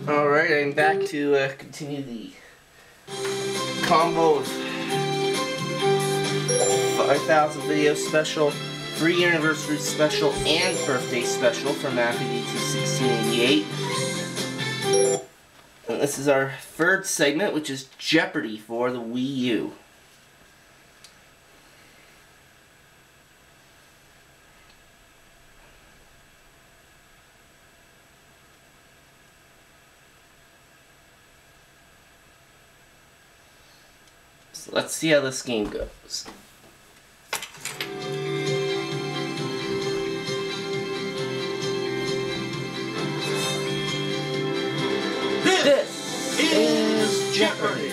Alright, I'm back to continue the combo of 5,000 video special, 3 anniversary special, and birthday special for MathewV21688. And this is our third segment, which is Jeopardy for the Wii U. So let's see how this game goes. This is Jeopardy!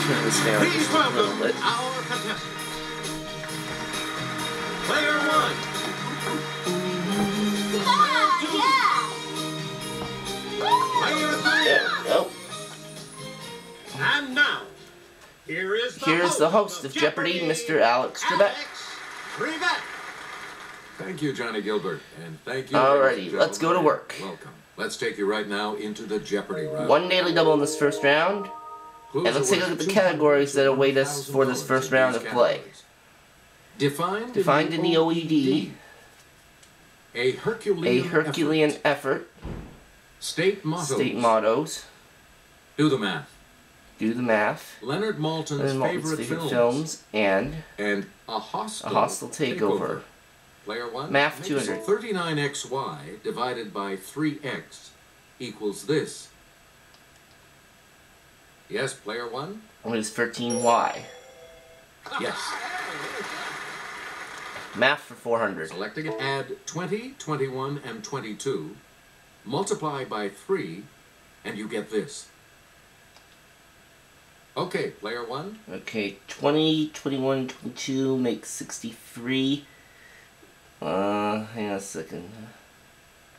Turn this down just a little bit. Our contestant. Player 1. Player 3. There we go. And now, here's the host of Jeopardy, Mr. Alex Trebek. Thank you, Johnny Gilbert, and thank you. Alrighty, let's go to work. Welcome. Let's take you right now into the Jeopardy round. 1 daily double in this first round. And let's take a look at the categories that await us for this first round of play. Defined in the OED. A Herculean effort. State mottos. Do the math. Leonard Maltin's favorite films. And a hostile takeover. Player 1. Math 200. 39xy divided by 3x equals this. Yes, player 1? What is 13y? Yes. Math for 400. Selecting it, add 20, 21, and 22. Multiply by 3, and you get this. Okay, player 1. Okay, 20, 21, 22 makes 63. Hang on a second.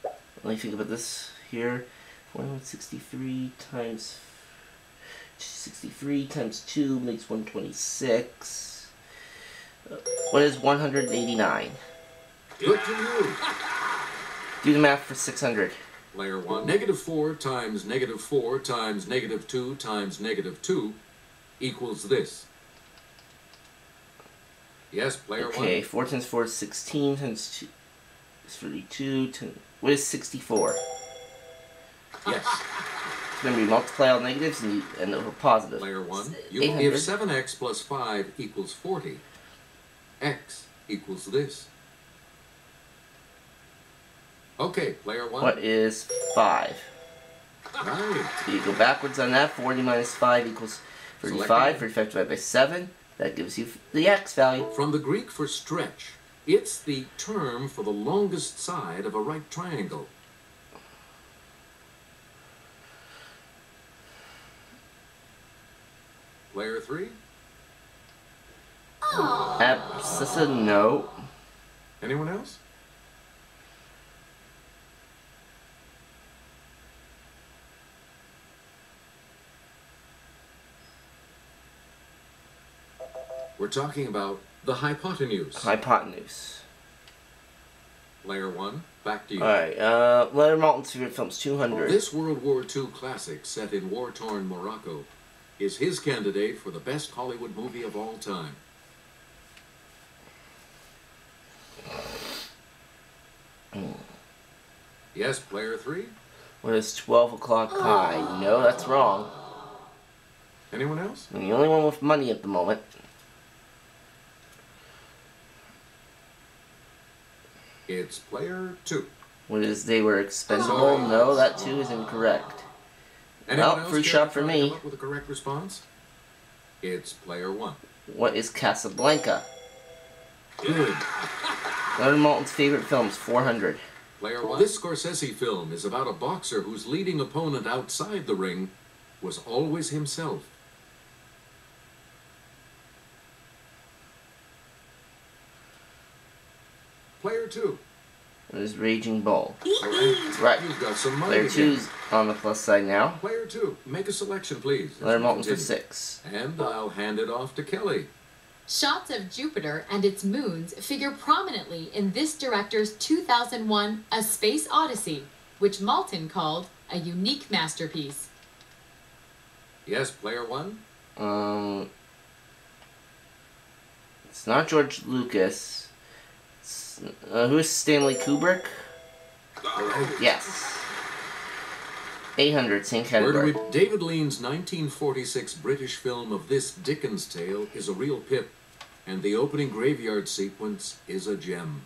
Let me think about this here. 163 times 2 makes 126. What is 189? Good to you. Do the math for 600. Player 1. -4 times -4 times -2 times -2 equals this. Yes, player 1. Okay, 4 times 4 is 16, times 2 is 32. What is 64? Yes. It's going to be multiply all negatives and over positive. Player 1. If 7x plus 5 equals 40, x equals this. Okay, player 1. What is 5? Right. So you go backwards on that. 40 minus 5 equals 35. 35 divided by 7. That gives you the x value. From the Greek for stretch, it's the term for the longest side of a right triangle. Player 3? No. Anyone else? We're talking about the hypotenuse. Player 1, back to you. Alright, Leonard Maltin's favorite films, 200. This World War II classic set in war-torn Morocco is his candidate for the best Hollywood movie of all time. Yes, player 3? What is 12 o'clock high? No, that's wrong. Anyone else? I'm the only one with money at the moment. It's player 2. What is they were expendable? No, that too is incorrect. Well, free shot for me. Come up with a correct response? It's player 1. What is Casablanca? Good. Leonard Maltin's favorite films, 400. Player 1. This Scorsese film is about a boxer whose leading opponent outside the ring was always himself. Player 2. What is Raging Bull? Right. Right. You've got some money. Player 2's on the plus side now. Player 2, make a selection, please. as Letter we Malton for continue. 6. And I'll hand it off to Kelly. Shots of Jupiter and its moons figure prominently in this director's 2001 A Space Odyssey, which Malton called a unique masterpiece. Yes, player 1? It's not George Lucas. Who's Stanley Kubrick? Yes. 800, same category. David Lean's 1946 British film of this Dickens tale is a real pip, and the opening graveyard sequence is a gem.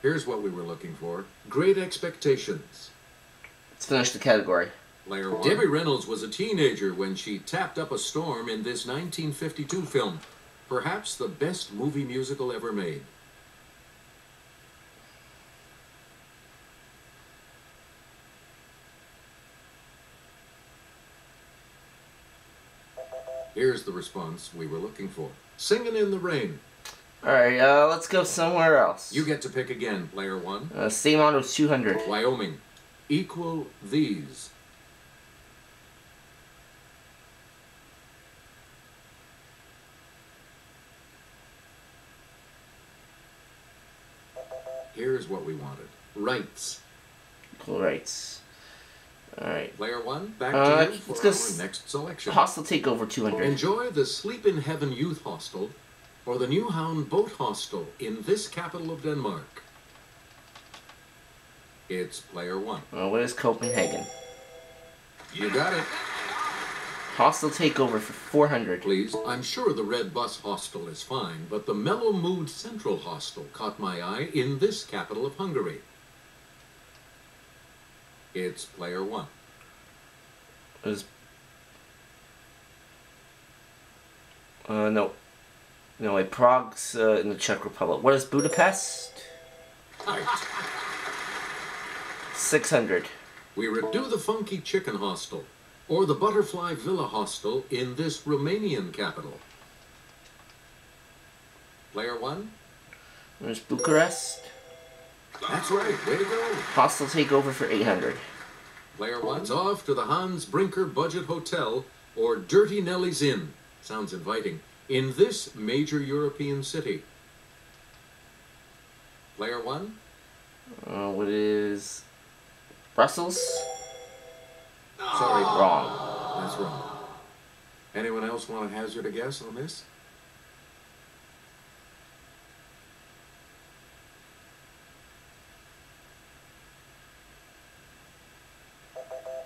Here's what we were looking for. Great Expectations. Let's finish the category. Player 1. Debbie Reynolds was a teenager when she tapped up a storm in this 1952 film. Perhaps the best movie musical ever made. Here's the response we were looking for. Singin' in the Rain. Alright, let's go somewhere else. You get to pick again, player 1. Same amount of 200. Wyoming. Equal These. Here's what we wanted. Rights. Equal rights. Alright. Player 1, back to you let's for go our next selection. Hostel Takeover 200. Enjoy the Sleep in Heaven Youth Hostel or the Newhound Boat Hostel in this capital of Denmark. It's player 1. What is Copenhagen? You got it. Hostel Takeover for 400. Please, I'm sure the Red Bus Hostel is fine, but the Mellow Mood Central Hostel caught my eye in this capital of Hungary. It's player 1. No. No, wait, Prague's in the Czech Republic. What is Budapest? Right. 600. We would do the Funky Chicken Hostel or the Butterfly Villa Hostel in this Romanian capital. Player 1? There's Bucharest. That's right, way to go. Hostel Takeover for 800. Player 1's off to the Hans Brinker Budget Hotel or Dirty Nelly's Inn. Sounds inviting. In this major European city. Player 1? What is Brussels? Sorry, Wrong. that's wrong. Anyone else want to hazard a guess on this?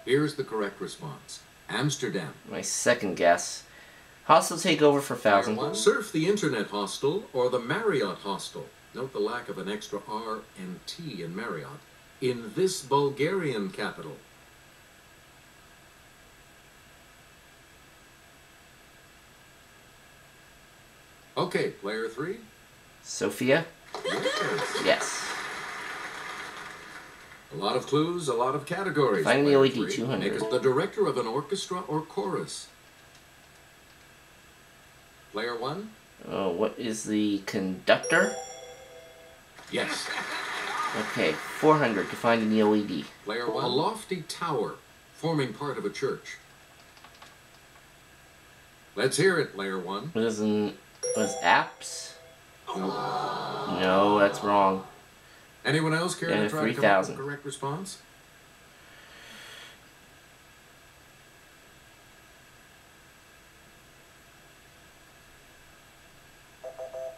Here's the correct response. Amsterdam. My second guess. Hostel Takeover for 1,000. Surf the Internet Hostel or the Marriott Hostel. Note the lack of an extra R and T in Marriott. In this Bulgarian capital. Okay, player 3. Sofia? Yes. A lot of clues, a lot of categories. Find the Player LED 3. 200. Make it the director of an orchestra or chorus. Player 1? What is the conductor? Yes. Okay, 400 to find an LED. Player 1? A lofty tower forming part of a church. Let's hear it, player 1. What is apps? No, that's wrong. Anyone else care Yeah, to try to come up with 3,000. the correct response?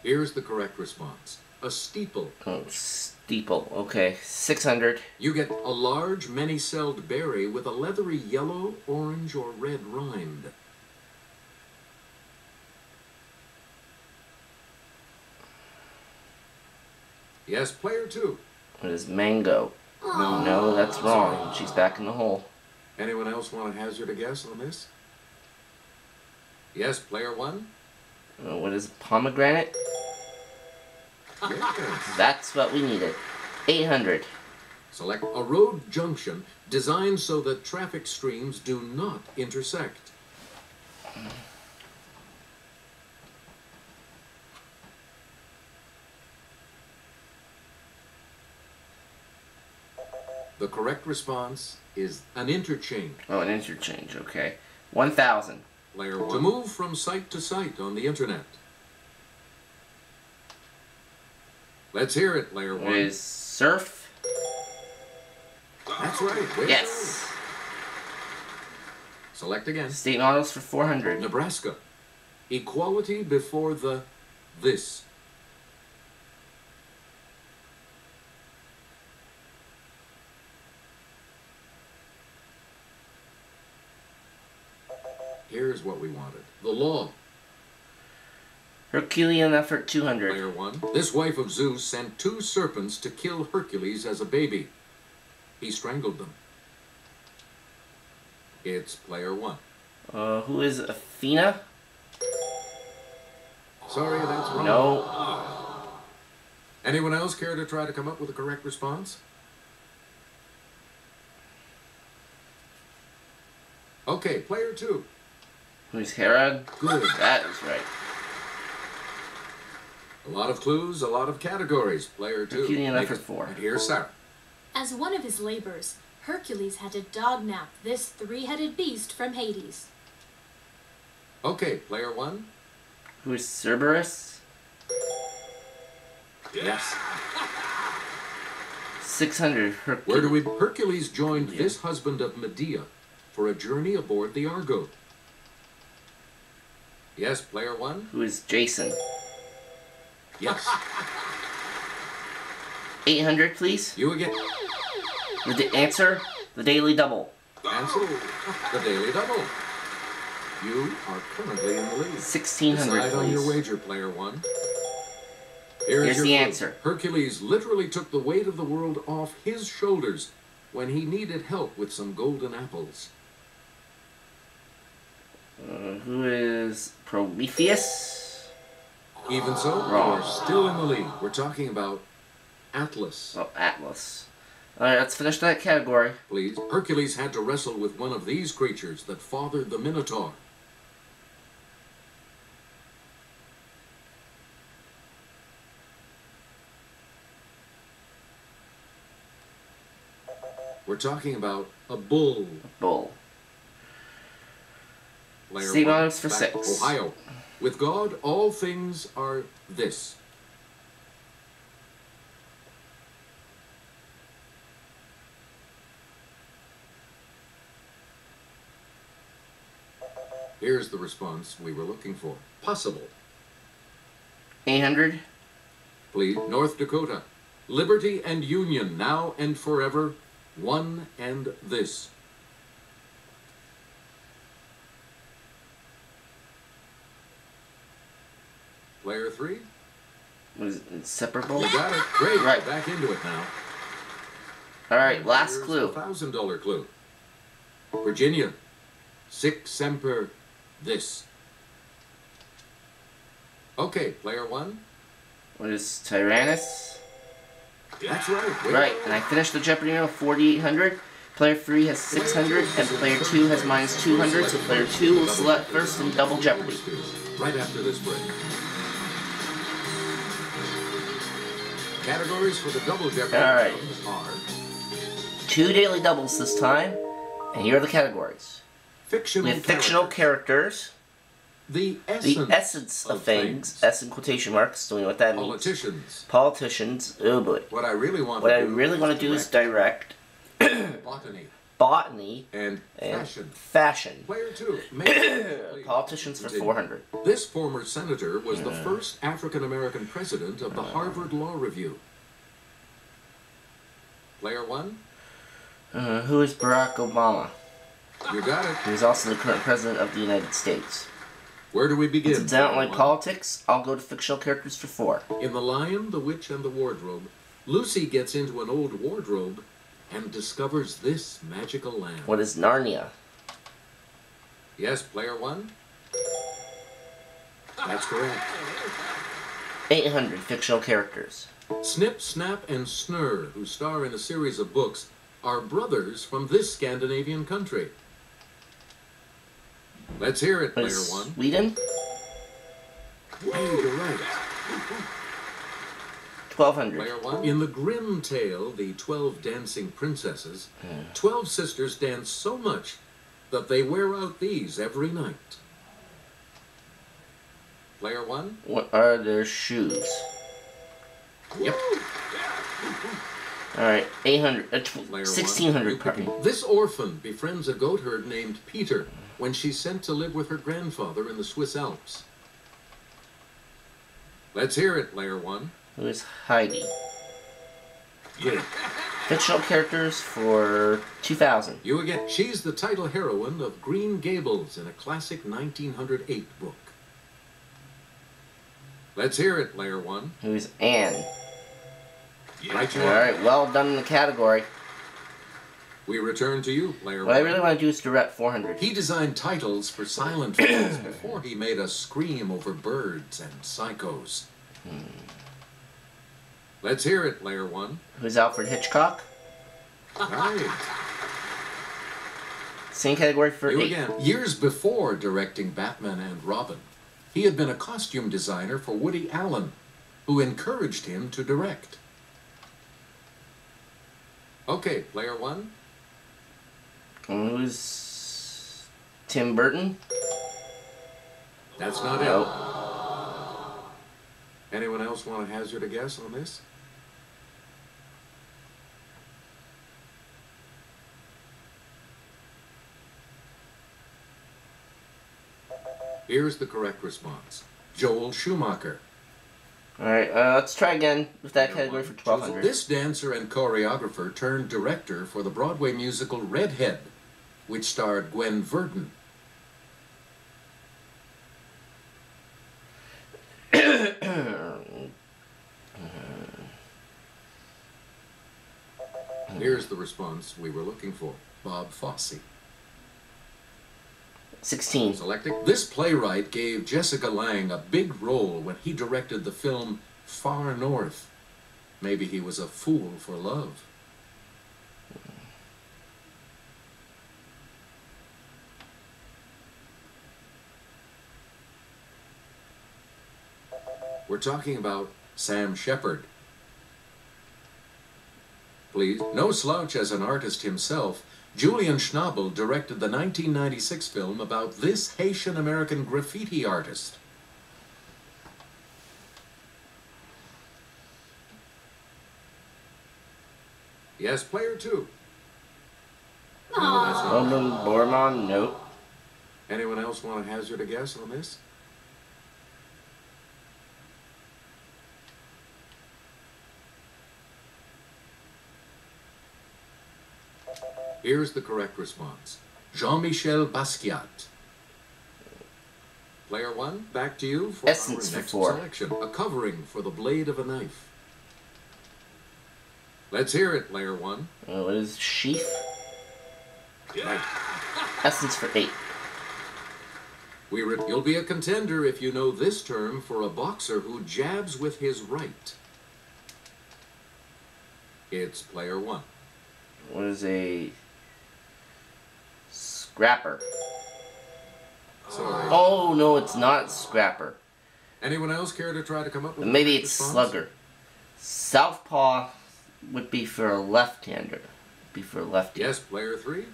Here's the correct response. A steeple. Oh, steeple. Okay, 600. You get a large, many-celled berry with a leathery yellow, orange, or red rind. Yes, player 2. What is mango? No, that's wrong. She's back in the hole. Anyone else want to hazard a guess on this? Yes, player 1. What is pomegranate? Yes. That's what we needed. 800. Select a road junction designed so that traffic streams do not intersect. The correct response is an interchange. Oh, an interchange, okay. 1,000. Player 1. To move from site to site on the internet. Let's hear it, Player 1. Is surf? That's right. Way Yes. to go. Select again. State models for 400. Nebraska. Equality before the this. Here's what we wanted. The law. Herculean effort 200. Player 1. This wife of Zeus sent 2 serpents to kill Hercules as a baby. He strangled them. It's Player 1. Who is Athena? Sorry, that's wrong. No. Anyone else care to try to come up with a correct response? Okay, Player 2. Who's Herod? Good. That is right. A lot of clues, a lot of categories. Player 2. Herculean Make effort it- 4. And here's Sarah. As one of his labors, Hercules had to dog-nap this 3-headed beast from Hades. Okay, Player 1. Who is Cerberus? Yes. 600. Where do we... Hercules joined this husband of Medea for a journey aboard the Argo. Yes, Player 1. Who is Jason? Yes. 800, please. You again. The answer? The Daily Double. Answer the Daily Double. You are currently in the lead. 1,600, Decide on your please. wager, Player 1. Here's your the clue. answer. Hercules literally took the weight of the world off his shoulders when he needed help with some golden apples. Who is Prometheus? Even so, Wrong. you're still in the lead. We're talking about Atlas. Oh, Atlas. Alright, let's finish that category. Please. Hercules had to wrestle with one of these creatures that fathered the Minotaur. We're talking about a bull. Bull. Player State 1, models for back 6. Ohio. With God, all things are this. Here's the response we were looking for. Possible. 800. Please, North Dakota. Liberty and union, now and forever, one and this. Player 3. Was it inseparable? You got it. Great. Right. Back into it now. Alright, last Here's clue. the $1,000 clue. Virginia. Sic semper this. Okay, Player 1. What is Tyrannus? That's right. Way Right, to go. and I finished the Jeopardy now, 4,800. Player 3 has 600, and player 2 has minus 200, so player 2 will select first in double Jeopardy. Right after this break. Categories for the double Jeopardy All right. round are 2 daily doubles this time, and here are the categories. fictional We have fictional characters, the the essence of things, S in quotation marks, don't know what that means. politicians. Politicians, oh boy. What I really want What to I do really want to do is direct botany botany and and fashion. fashion. Player 2. Make Politicians for Continue. 400. This former senator was the first African-American president of the Harvard Law Review. Player 1. Who is Barack Obama? You got it. He is also the current president of the United States. Where do we begin? Since I don't like Player 1? politics, I'll go to fictional characters for 4. In The Lion, the Witch, and the Wardrobe, Lucy gets into an old wardrobe and discovers this magical land. What is Narnia? Yes, Player 1? That's correct. 800 fictional characters. Snip, Snap, and Snurr, who star in a series of books, are brothers from this Scandinavian country. Let's hear it, What Player is 1. Sweden? Hey, you're right. 1200. Player 1. In the grim tale, The 12 Dancing Princesses, 12 sisters dance so much that they wear out these every night. Player 1. What are their shoes? Yep. Alright, 800, Player 1600, 1. pardon me. This orphan befriends a goat herd named Peter when she's sent to live with her grandfather in the Swiss Alps. Let's hear it, Player 1. Who is Heidi? Yeah. Fictional characters for 2000. You again. She's the title heroine of Green Gables in a classic 1908 book. Let's hear it, Player 1. Who is Anne? Right you are. Alright, well done in the category. We return to you, Player 1. What I really want to do is direct 400. He designed titles for silent films before he made us scream over birds and psychos. Let's hear it, Player 1. Who's Alfred Hitchcock? Right. Same category for You 8. again. Years before directing Batman and Robin, he had been a costume designer for Woody Allen, who encouraged him to direct. Okay, Player 1. Who's Tim Burton? That's not it. Nope. Anyone else want to hazard a guess on this? Here's the correct response. Joel Schumacher. Alright, let's try again with that category for 1200. This dancer and choreographer turned director for the Broadway musical Redhead, which starred Gwen Verdon. Here's the response we were looking for. Bob Fosse. 16. Selecting. This playwright gave Jessica Lange a big role when he directed the film Far North. Maybe he was a fool for love. We're talking about Sam Shepard. Please, no slouch as an artist himself, Julian Schnabel directed the 1996 film about this Haitian-American graffiti artist. Yes, Player 2. No, that's not. Roman Borman? Nope. Anyone else want to hazard a guess on this? Here's the correct response. Jean-Michel Basquiat. Player 1, back to you for Essence our for next 4. selection. A covering for the blade of a knife. Let's hear it, Player 1. What is sheath? Right. Essence for 8. You'll be a contender if you know this term for a boxer who jabs with his right. It's Player 1. What is a scrapper? Sorry. Oh, no, it's not scrapper. Anyone else care to try to come up with Maybe a it's response? slugger. Southpaw would be for a left-hander. Be for a lefty. Yes, Player 3.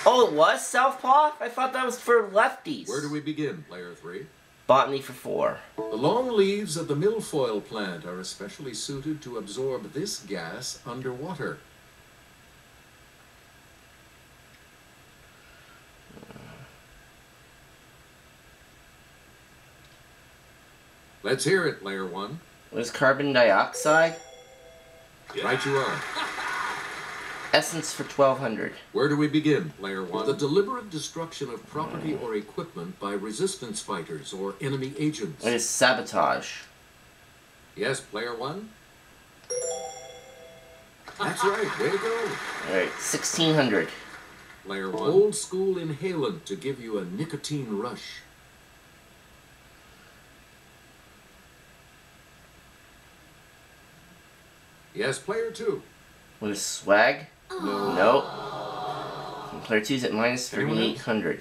Oh, it was southpaw? I thought that was for lefties. Where do we begin, Player 3? Botany for 4. The long leaves of the milfoil plant are especially suited to absorb this gas underwater. Let's hear it, Player 1. What is carbon dioxide? Right you are. Essence for 1200. Where do we begin, Player 1? The deliberate destruction of property or equipment by resistance fighters or enemy agents. What is sabotage? Yes, Player 1. That's right, way to go. Alright, 1600. Player 1. Old school inhalant to give you a nicotine rush. Yes, Player 2. What is swag? No. Nope. And player 2's at minus Anyone else? 3800.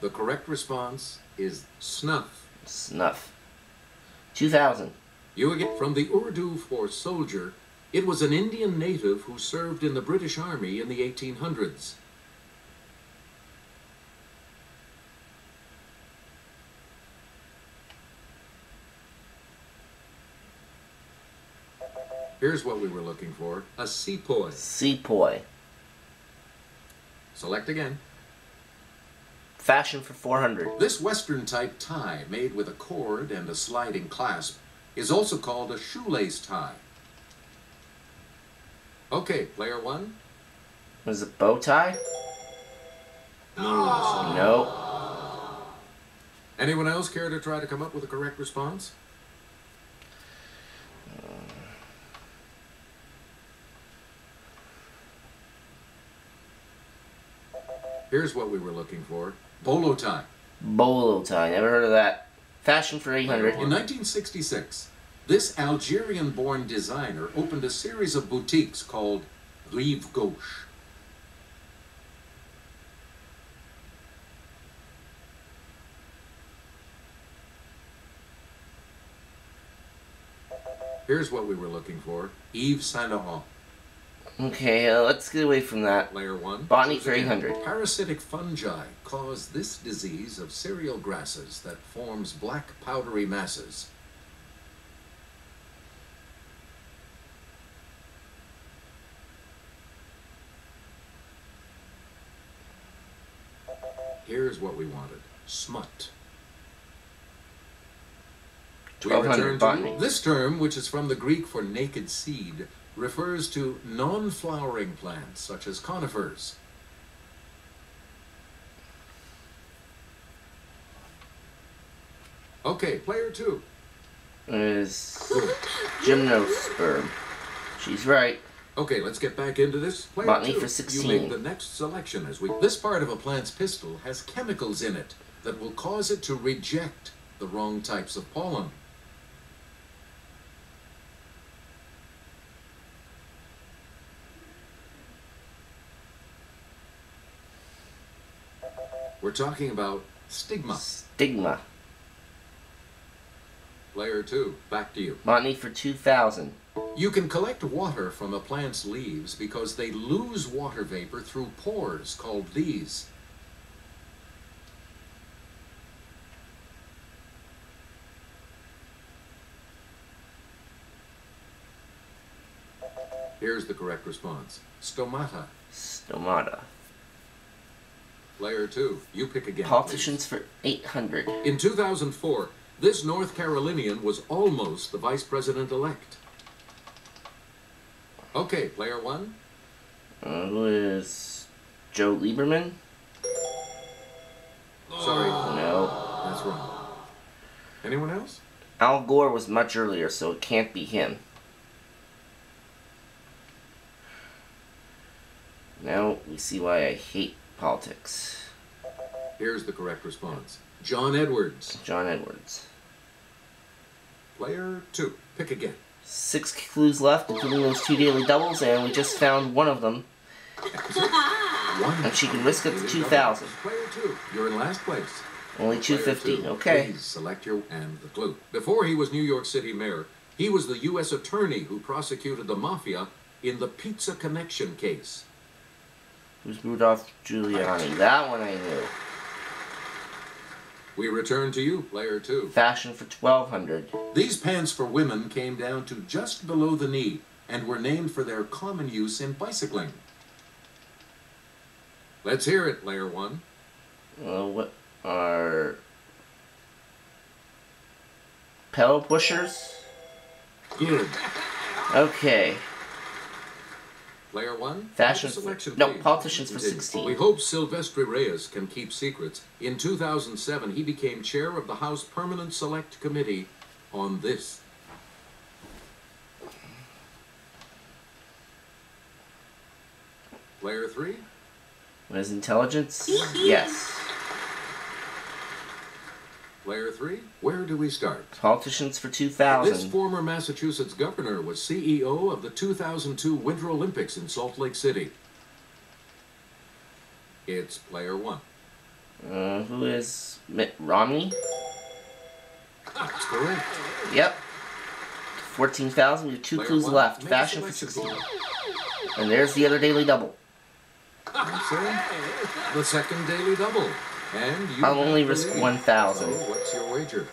The correct response is snuff. Snuff. 2000. You again. From the Urdu for soldier, it was an Indian native who served in the British Army in the 1800s. Here's what we were looking for. A sepoy. Sepoy. Select again. Fashion for 400. This Western-type tie, made with a cord and a sliding clasp, is also called a shoelace tie. Okay, player one. Was it bow tie? No. Anyone else care to try to come up with a correct response? Here's what we were looking for. Bolo tie. Bolo tie. Never heard of that. Fashion for 800. In 1966, this Algerian-born designer opened a series of boutiques called Rive Gauche. Here's what we were looking for. Yves Saint Laurent. Okay, let's get away from that. Layer one. Botany for 800. Parasitic fungi cause this disease of cereal grasses that forms black powdery masses. Here's what we wanted. Smut. We 1200 return botany. to this term, which is from the Greek for naked seed, refers to non-flowering plants such as conifers. Okay, player two. Is gymnosperm. She's right. Okay, let's get back into this. Player Botany two, for 16. you make the next selection as we. This part of a plant's pistil has chemicals in it that will cause it to reject the wrong types of pollen. We're talking about stigma. Stigma. Player two, back to you. Botany for 2000. You can collect water from a plant's leaves because they lose water vapor through pores called these. Here's the correct response. Stomata. Stomata. Player two, you pick again. Politicians for 800. Please. In 2004, this North Carolinian was almost the vice president-elect. Okay, player one. Who is Joe Lieberman? Sorry. No. That's wrong. Anyone else? Al Gore was much earlier, so it can't be him. Now we see why I hate politics. Here's the correct response. John Edwards. John Edwards. Player two. Pick again. 6 clues left, including those 2 daily doubles, and we just found one of them. And she can risk it to 2,000. Player two. You're in last place. Only Player 250. two, Okay. Please select your and the clue. Before he was New York City mayor, he was the U.S. attorney who prosecuted the mafia in the Pizza Connection case. Who's Rudolph Giuliani? That one I knew. We return to you, player two. Fashion for 1200. These pants for women came down to just below the knee and were named for their common use in bicycling. Let's hear it, player one. What are pedal pushers? Good. Okay. Player one. Fashion Selection, no, please. politicians for Continue. 16. We hope Silvestre Reyes can keep secrets. In 2007, he became chair of the House Permanent Select Committee on this. Player three. What is intelligence? Yes. Player three. Where do we start? Politicians for This 2000. former Massachusetts governor was CEO of the 2002 Winter Olympics in Salt Lake City. It's player one. Who is Mitt Romney? That's correct. Yep. 14,000. We have 2 Player clues one, left. make a Fashion for selection. 16. And there's the other daily double. That's it. The second daily double. And you I'll have only the risk lead. 1,000. So what's your wager?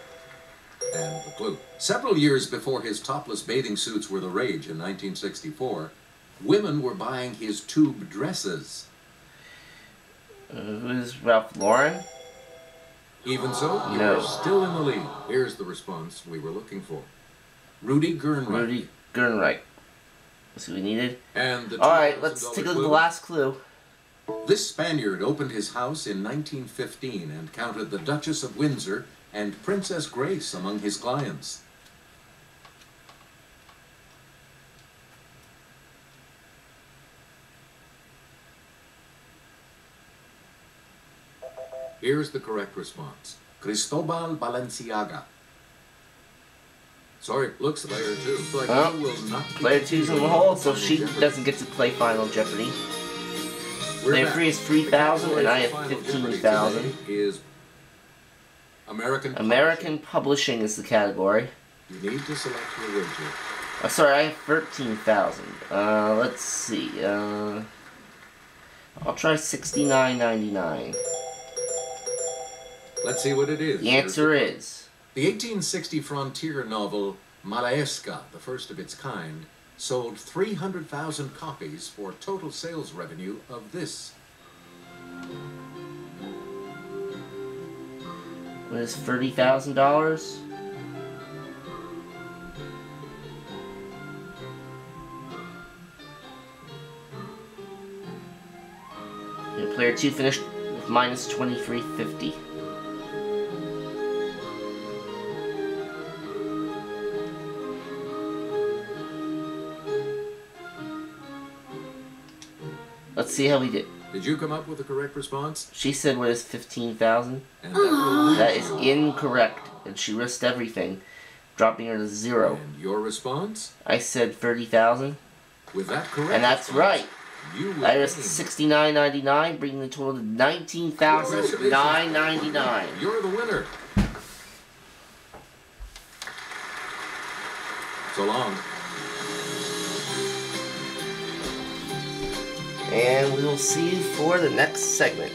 And the clue. Several years before his topless bathing suits were the rage in 1964, women were buying his tube dresses. Who is Ralph Lauren? Even so, No. you're still in the lead. Here's the response we were looking for. Rudy Gernreich. Rudy Gernreich. That's who we needed. And the Alright, let's $2,000 take a look at the clue. last clue. This Spaniard opened his house in 1915 and counted the Duchess of Windsor and Princess Grace among his clients. Here's the correct response. Cristobal Balenciaga. Sorry, looks player 2. Like Oh, you will not be Player 2's in the hole, so she doesn't get to play Final Jeopardy. Player 3 is 3,000, and I have 15,000. Is American American Publishing is the category. You need to select your wager. Sorry, I have 13,000. Let's see. I'll try 69.99. Let's see what it is. The answer is The 1860 frontier novel Malaesca, the first of its kind, sold 300,000 copies for total sales revenue of this. what is $30,000? Yeah, player 2 finished with minus 2350. Let's see how we did. Did you come up with the correct response? She said what is 15,000? And that will That is incorrect, and she risked everything, dropping her to 0. And your response? I said 30,000, With that correct and that's response, right. You will I risked win. $69.99, bringing the total to $19,999. You're the winner. So long. And we will see you for the next segment.